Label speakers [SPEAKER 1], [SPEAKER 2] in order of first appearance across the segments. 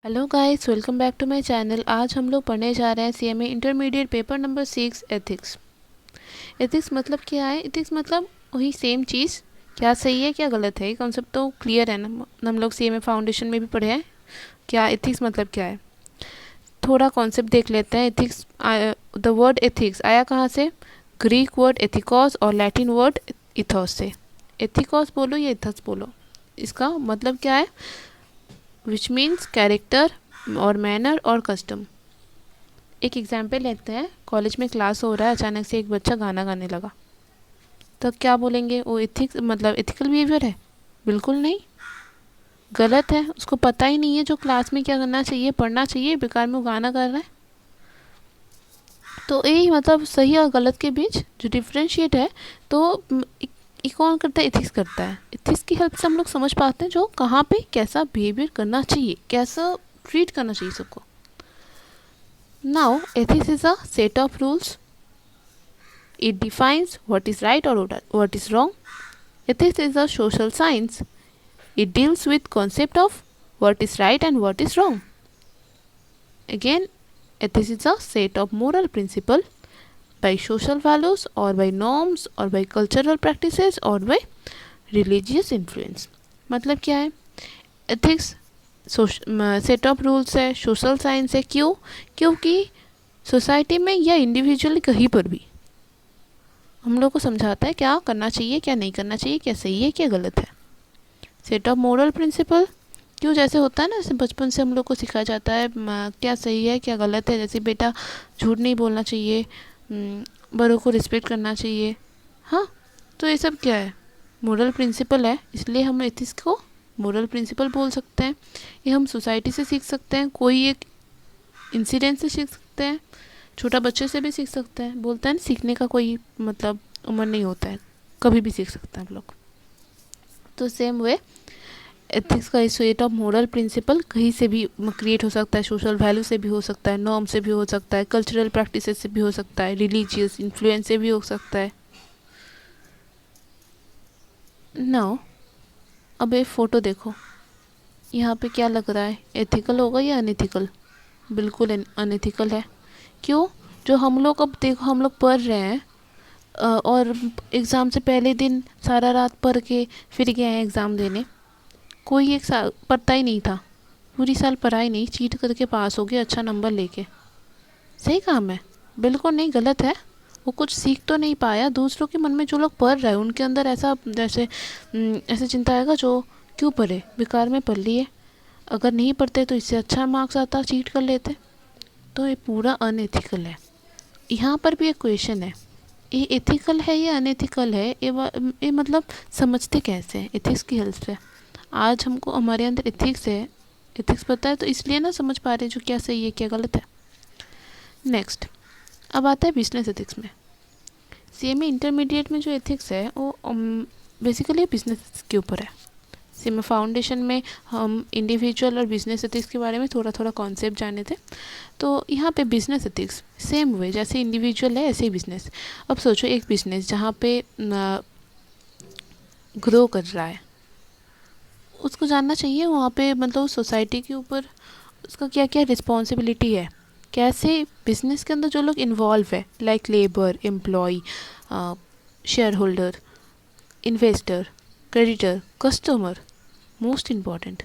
[SPEAKER 1] Hello guys, welcome back to my channel. आज हम लोग पढ़ने जा रहे हैं CMA intermediate paper number 6 ethics. Ethics मतलब क्या है? एथिक्स मतलब वही सेम चीज़, क्या सही है क्या गलत है। ये कॉन्सेप्ट तो क्लियर है ना, हम लोग सीएमए फाउंडेशन में भी पढ़े हैं। क्या एथिक्स मतलब क्या है, थोड़ा कॉन्सेप्ट देख लेते हैं। एथिक्स, द वर्ड एथिक्स आया कहाँ से? ग्रीक वर्ड एथिकॉस और लैटिन वर्ड इथोस से। एथिकॉस बोलो या इथस बोलो, इसका मतलब क्या है? विच मीन्स कैरेक्टर और मैनर और कस्टम। एक एग्जाम्पल लेते हैं। कॉलेज में क्लास हो रहा है, अचानक से एक बच्चा गाना गाने लगा, तो क्या बोलेंगे? वो एथिक्स मतलब एथिकल बिहेवियर है? बिल्कुल नहीं, गलत है। उसको पता ही नहीं है जो क्लास में क्या करना चाहिए, पढ़ना चाहिए, बेकार में वो गाना कर रहा है। तो यही मतलब सही और गलत के बीच जो डिफ्रेंशिएट है, तो ये कौन करता है? एथिक्स करता है। एथिक्स की हेल्प से हम लोग समझ पाते हैं जो कहाँ पे कैसा बिहेवियर करना चाहिए, कैसा ट्रीट करना चाहिए सबको। Now, ethics is a set of rules. It defines what is right or what is wrong. Ethics is a social science. It deals with concept of what is right and what is wrong. Again, ethics is a set of moral principle by social values or by norms or by cultural practices or by religious influence. मतलब क्या है? Ethics set of rules है, social science है। क्यों? क्योंकि society में या individually कहीं पर भी हम लोग को समझाता है क्या करना चाहिए, क्या नहीं करना चाहिए, क्या सही है क्या गलत है। सेट ऑफ मोरल प्रिंसिपल, क्यों? जैसे होता है ना, जैसे बचपन से हम लोग को सिखाया जाता है क्या सही है क्या गलत है। जैसे बेटा झूठ नहीं बोलना चाहिए, बड़ों को रिस्पेक्ट करना चाहिए। हाँ, तो ये सब क्या है? मोरल प्रिंसिपल है, इसलिए हम एथिक्स को मोरल प्रिंसिपल बोल सकते हैं। ये हम सोसाइटी से सीख सकते हैं, कोई एक इंसिडेंट से सीख सकते हैं, छोटा बच्चे से भी सीख सकते हैं। बोलते हैं ना, सीखने का कोई मतलब उम्र नहीं होता है, कभी भी सीख सकते हैं हम लोग। तो सेम वे एथिक्स का सेट ऑफ मोरल प्रिंसिपल कहीं से भी क्रिएट हो सकता है। सोशल वैल्यू से भी हो सकता है, नॉर्म से भी हो सकता है, कल्चरल प्रैक्टिसेस से भी हो सकता है, रिलीजियस इन्फ्लुएंस से भी हो सकता है। नाउ अब ये फ़ोटो देखो, यहाँ पे क्या लग रहा है? एथिकल होगा या अनएथिकल? बिल्कुल अनएथिकल है। क्यों? जो हम लोग अब देखो, हम लोग पढ़ रहे हैं और एग्ज़ाम से पहले दिन सारा रात पढ़ के फिर गए हैं एग्ज़ाम देने। कोई एक साल पढ़ता ही नहीं था, पूरी साल पढ़ा ही नहीं, चीट करके पास हो गया अच्छा नंबर लेके। सही काम है? बिल्कुल नहीं, गलत है। वो कुछ सीख तो नहीं पाया। दूसरों के मन में जो लोग पढ़ रहे हैं उनके अंदर ऐसा जैसे ऐसे चिंता आएगा, जो क्यों पढ़े, बेकार में पढ़ लिए, अगर नहीं पढ़ते तो इससे अच्छा मार्क्स आता, चीट कर लेते। तो ये पूरा अनएथिकल है। यहाँ पर भी एक क्वेश्चन है, ये एथिकल है या अनएथिकल है? ये मतलब समझते कैसे हैं एथिक्स की हेल्प से? आज हमको हमारे अंदर एथिक्स है, एथिक्स पता है, तो इसलिए ना समझ पा रहे जो क्या सही है क्या गलत है। नेक्स्ट, अब आता है बिजनेस एथिक्स में। सीएमए इंटरमीडिएट में जो एथिक्स है वो बेसिकली बिजनेस के ऊपर है। सीएमए फाउंडेशन में हम इंडिविजुअल और बिजनेस एथिक्स के बारे में थोड़ा थोड़ा कॉन्सेप्ट जाने थे। तो यहाँ पे बिजनेस एथिक्स सेम वे, जैसे इंडिविजुअल है ऐसे ही बिजनेस। अब सोचो एक बिजनेस जहाँ पे ग्रो कर रहा है, उसको जानना चाहिए वहाँ पे मतलब सोसाइटी के ऊपर उसका क्या क्या रिस्पॉन्सिबिलिटी है, कैसे बिजनेस के अंदर जो लोग इन्वॉल्व है, like labour, employ, share holder, investor, creditor, customer, most important,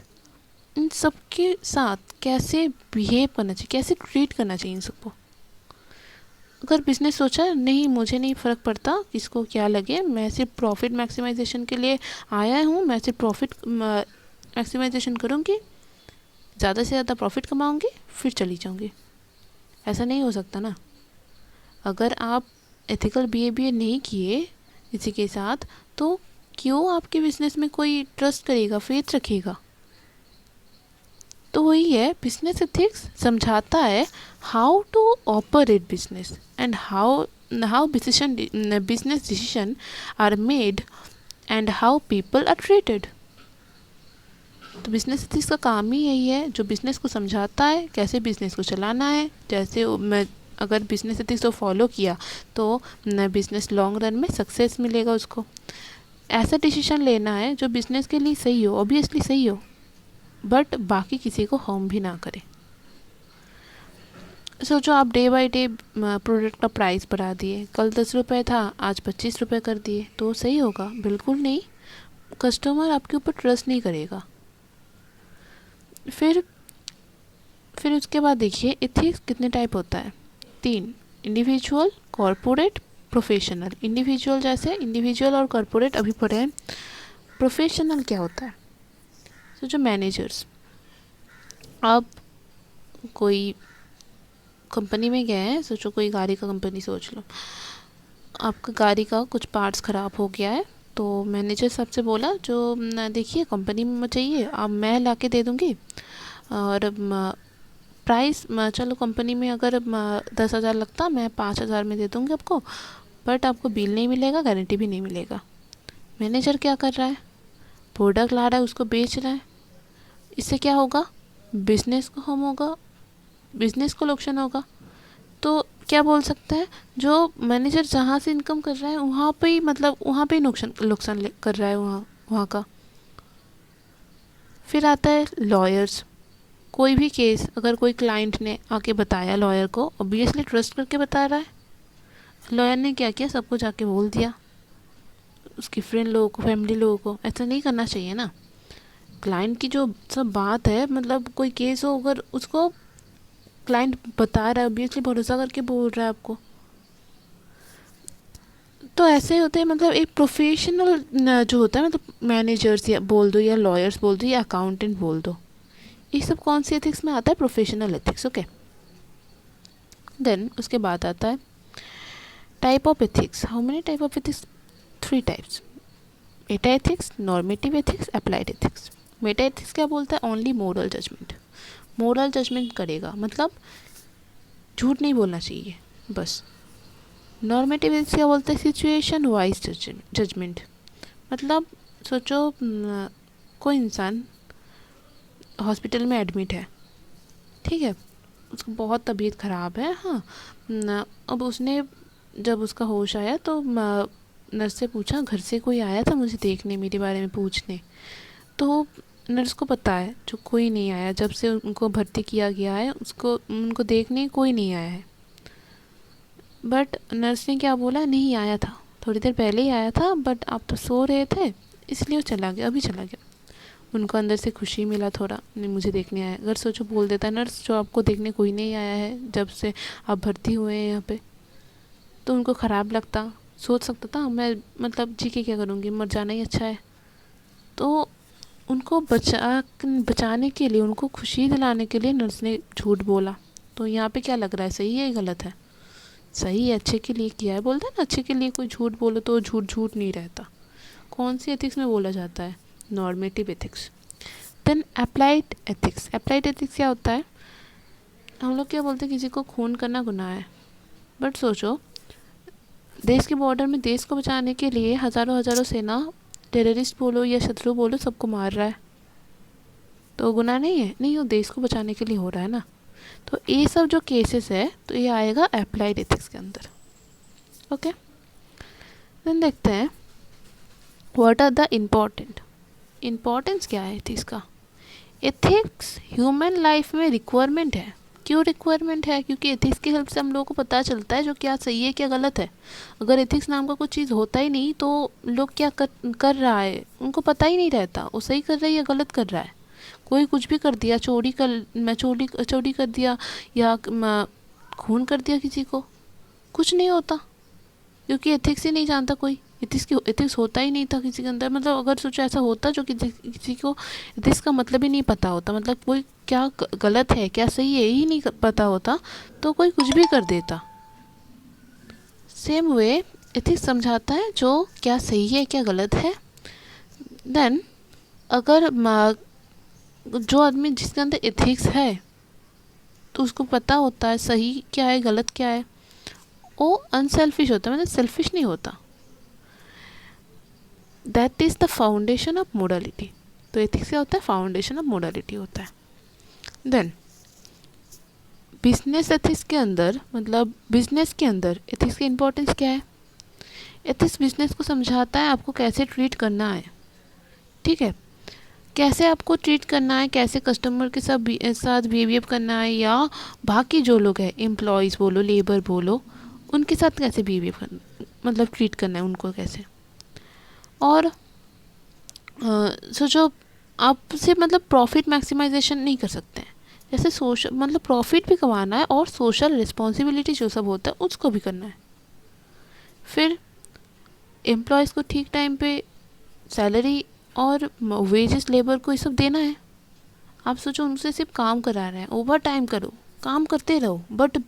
[SPEAKER 1] इन सब के साथ कैसे बिहेव करना चाहिए, कैसे ट्रीट करना चाहिए इन सबको। अगर बिजनेस सोचा नहीं, मुझे नहीं फ़र्क पड़ता किसको क्या लगे, मैं सिर्फ प्रॉफिट मैक्सिमाइजेशन के लिए आया हूँ, मैं सिर्फ प्रॉफिट मैक्सिमाइजेशन करूँगी, ज़्यादा से ज़्यादा प्रॉफिट कमाऊँगी, फिर चली जाऊँगी, ऐसा नहीं हो सकता ना। अगर आप एथिकल बिहेवियर नहीं किए किसी के साथ, तो क्यों आपके बिजनेस में कोई ट्रस्ट करेगा, फेथ रखेगा? तो वही है, बिजनेस एथिक्स समझाता है how to operate business and how business decision are made and how people are treated. तो बिजनेस एथिक्स का काम ही यही है, जो बिजनेस को समझाता है कैसे बिजनेस को चलाना है। जैसे मैं अगर बिजनेस एथिक्स को फॉलो किया तो बिजनेस लॉन्ग रन में सक्सेस मिलेगा उसको। ऐसा डिसीजन लेना है जो बिजनेस के लिए सही हो, ऑब्वियसली सही हो। बट बाकी किसी को हार्म भी ना करे। सोचो आप डे बाय डे प्रोडक्ट का प्राइस बढ़ा दिए, कल 10 रुपये था आज 25 रुपये कर दिए, तो सही होगा? बिल्कुल नहीं। कस्टमर आपके ऊपर ट्रस्ट नहीं करेगा। फिर उसके बाद देखिए एथिक्स कितने टाइप होता है? 3, इंडिविजुअल, कॉरपोरेट, प्रोफेशनल। इंडिविजुअल जैसे इंडिविजुअल और कॉरपोरेट अभी पढ़े हैं। प्रोफेशनल क्या होता है? तो जो मैनेजर्स, आप कोई कंपनी में गए हैं, सोचो कोई गाड़ी का कंपनी सोच लो, आपका गाड़ी का कुछ पार्ट्स ख़राब हो गया है, तो मैनेजर साहब से बोला जो देखिए कंपनी में चाहिए, अब मैं ला के दे दूँगी, और प्राइस चलो कंपनी में अगर 10,000 लगता, मैं 5,000 में दे दूँगी आपको, बट आपको बिल नहीं मिलेगा, गारंटी भी नहीं मिलेगा। मैनेजर क्या कर रहा है? प्रोडक्ट ला रहा है, उसको बेच रहा है। इससे क्या होगा? बिजनेस को हम होगा, बिजनेस को नुकसान होगा। तो क्या बोल सकते हैं, जो मैनेजर जहाँ से इनकम कर रहा है वहाँ पे ही, मतलब वहाँ पे ही नुकसान कर रहा है वहाँ का। फिर आता है लॉयर्स। कोई भी केस अगर कोई क्लाइंट ने आके बताया लॉयर को, ऑब्वियसली ट्रस्ट करके बता रहा है। लॉयर ने क्या किया? सबको जाके बोल दिया, उसके फ्रेंड लोगों को, फैमिली लोगों को। ऐसा नहीं करना चाहिए ना। क्लाइंट की जो सब बात है, मतलब कोई केस हो अगर उसको क्लाइंट बता रहा है, ऑब्वियसली भरोसा करके बोल रहा है आपको। तो ऐसे होते हैं, मतलब एक प्रोफेशनल जो होता है, मतलब मैनेजर्स या बोल दो, या लॉयर्स बोल दो, या अकाउंटेंट बोल दो, ये सब कौन सी एथिक्स में आता है? Professional ethics. ओके, देन उसके बाद आता है type of ethics. How many type of ethics? 3 types. Meta ethics, normative ethics, applied ethics. Meta ethics क्या बोलता है? Only moral judgement. Moral judgement करेगा, मतलब झूठ नहीं बोलना चाहिए बस। नॉर्मेटिव एथिक्स क्या बोलता है? Situation wise judgement. मतलब सोचो कोई इंसान हॉस्पिटल में एडमिट है, ठीक है, उसको बहुत तबीयत ख़राब है, हाँ, अब उसने जब उसका होश आया तो नर्स से पूछा, घर से कोई आया था मुझे देखने, मेरे बारे में पूछने? तो नर्स को पता है जो कोई नहीं आया, जब से उनको भर्ती किया गया है उसको उनको देखने कोई नहीं आया है। बट नर्स ने क्या बोला? नहीं आया था, थोड़ी देर पहले ही आया था, बट आप तो सो रहे थे इसलिए वो चला गया, अभी चला गया। उनको अंदर से खुशी मिला थोड़ा, नहीं मुझे देखने आया। अगर सोचो बोल देता है नर्स जो आपको देखने कोई नहीं आया है जब से आप भर्ती हुए हैं यहाँ पे, तो उनको ख़राब लगता, सोच सकता था मैं मतलब जी के क्या करूँगी, मर जाना ही अच्छा है। तो उनको बचाने के लिए, उनको खुशी दिलाने के लिए नर्स ने झूठ बोला। तो यहाँ पे क्या लग रहा है, सही है गलत है? सही है, अच्छे के लिए किया है। बोलते हैं ना, अच्छे के लिए कोई झूठ बोलो तो झूठ झूठ नहीं रहता। कौन सी एथिक्स में बोला जाता है? Normative ethics. Then applied ethics. Applied ethics क्या होता है? हम लोग क्या बोलते हैं, किसी को खून करना गुनाह है, बट सोचो देश के बॉर्डर में देश को बचाने के लिए हज़ारों हज़ारों सेना, टेररिस्ट बोलो या शत्रु बोलो, सबको मार रहा है, तो गुनाह नहीं है? नहीं, वो देश को बचाने के लिए हो रहा है ना। तो ये सब जो केसेस है, तो ये आएगा अप्लाइड एथिक्स के अंदर। ओके, देन देखते हैं व्हाट आर द इम्पोर्टेंस क्या है एथिक्स का। एथिक्स ह्यूमन लाइफ में रिक्वायरमेंट है। क्यों रिक्वायरमेंट है? क्योंकि एथिक्स की हेल्प से हम लोगों को पता चलता है जो क्या सही है क्या गलत है। अगर एथिक्स नाम का कुछ चीज़ होता ही नहीं तो लोग क्या कर रहा है उनको पता ही नहीं रहता, वो सही कर रहा है या गलत कर रहा है। कोई कुछ भी कर दिया, चोरी कर दिया, या खून कर दिया किसी को, कुछ नहीं होता, क्योंकि एथिक्स ही नहीं जानता कोई। एथिक्स होता ही नहीं था किसी के अंदर। मतलब अगर सोचो ऐसा होता जो किसी को एथिक्स का मतलब ही नहीं पता होता, मतलब कोई क्या गलत है क्या सही है यही नहीं पता होता, तो कोई कुछ भी कर देता। सेम वे एथिक्स समझाता है जो क्या सही है क्या गलत है। देन अगर जो आदमी जिसके अंदर एथिक्स है तो उसको पता होता है सही क्या है गलत क्या है, वो अनसेल्फिश होता है, मतलब सेल्फिश नहीं होता। That is the foundation of morality. तो एथिक्स क्या होता है? फाउंडेशन ऑफ मोरालिटी होता है। देन बिजनेस एथिक्स के अंदर, मतलब बिजनेस के अंदर एथिक्स की इम्पोर्टेंस क्या है? एथिक्स बिजनेस को समझाता है आपको कैसे ट्रीट करना है, ठीक है। कैसे आपको ट्रीट करना है, कैसे कस्टमर के साथ बिहेवियर करना है, या बाकी जो लोग हैं एम्प्लॉयज़ बोलो, लेबर बोलो, उनके साथ कैसे बिहेवियर करना, मतलब ट्रीट करना है उनको कैसे। और सोचो आपसे मतलब प्रॉफिट मैक्सिमाइजेशन नहीं कर सकते हैं, जैसे सोशल मतलब प्रॉफिट भी कमाना है और सोशल रिस्पॉन्सिबिलिटी जो सब होता है उसको भी करना है। फिर एम्प्लॉयज़ को ठीक टाइम पे सैलरी और वेजेस लेबर को ये सब देना है। आप सोचो उनसे सिर्फ काम करा रहे हैं, ओवर टाइम करो, काम करते रहो, बट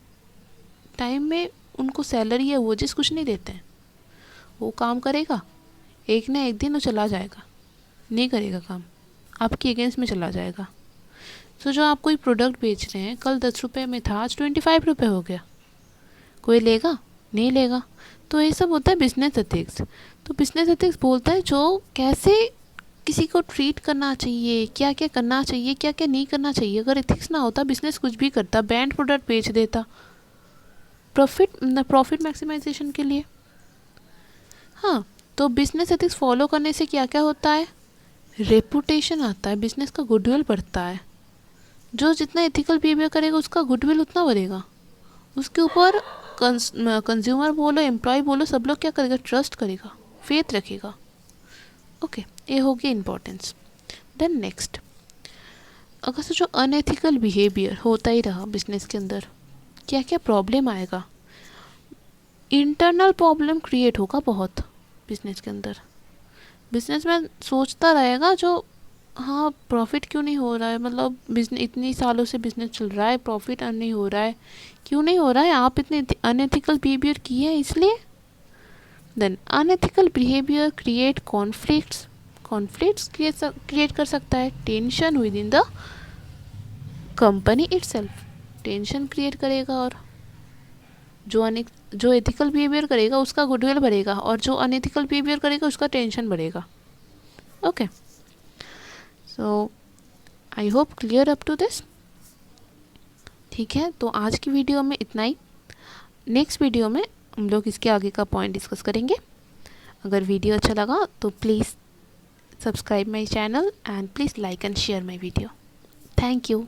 [SPEAKER 1] टाइम में उनको सैलरी या वेजेस कुछ नहीं देते हैं। वो काम करेगा, एक ना एक दिन वो चला जाएगा, नहीं करेगा काम, आपके अगेंस्ट में चला जाएगा। तो जो आप कोई प्रोडक्ट बेच रहे हैं, कल 10 रुपये में था, आज 25 रुपये हो गया, कोई लेगा? नहीं लेगा। तो ये सब होता है बिजनेस एथिक्स। तो बिजनेस एथिक्स बोलता है जो कैसे किसी को ट्रीट करना चाहिए, क्या क्या करना चाहिए, क्या क्या नहीं करना चाहिए। अगर एथिक्स ना होता बिजनेस कुछ भी करता, बैंड प्रोडक्ट बेच देता प्रॉफिट मैक्सिमाइजेशन के लिए। हाँ, तो बिजनेस एथिक्स फॉलो करने से क्या क्या होता है, रेपुटेशन आता है, बिजनेस का गुडविल बढ़ता है। जो जितना एथिकल बिहेवियर करेगा उसका गुडविल उतना बढ़ेगा, उसके ऊपर कंज्यूमर बोलो, एम्प्लॉय बोलो, सब लोग क्या करेगा, ट्रस्ट करेगा, फेथ रखेगा। ओके, ये हो गया इम्पोर्टेंस। देन नेक्स्ट, अगर सोचो अनएथिकल बिहेवियर होता ही रहा बिजनेस के अंदर, क्या क्या प्रॉब्लम आएगा। इंटरनल प्रॉब्लम क्रिएट होगा बहुत बिजनेस के अंदर। बिजनेसमैन सोचता रहेगा जो हाँ प्रॉफिट क्यों नहीं हो रहा है, मतलब बिजनेस इतनी सालों से बिजनेस चल रहा है, प्रॉफिट अर्न नहीं हो रहा है, क्यों नहीं हो रहा है, आप इतने अनएथिकल बिहेवियर किए हैं इसलिए। Then unethical behaviour create conflicts, conflicts create कर सकता है, tension within the company itself, tension create करेगा। और जो एथिकल बिहेवियर करेगा उसका गुडविल बढ़ेगा, और जो अनएथिकल बिहेवियर करेगा उसका टेंशन बढ़ेगा। Okay, so I hope clear up to this. ठीक है, तो आज की वीडियो में इतना ही। नेक्स्ट वीडियो में हम लोग इसके आगे का पॉइंट डिस्कस करेंगे। अगर वीडियो अच्छा लगा तो please subscribe my channel and please like and share my video. Thank you.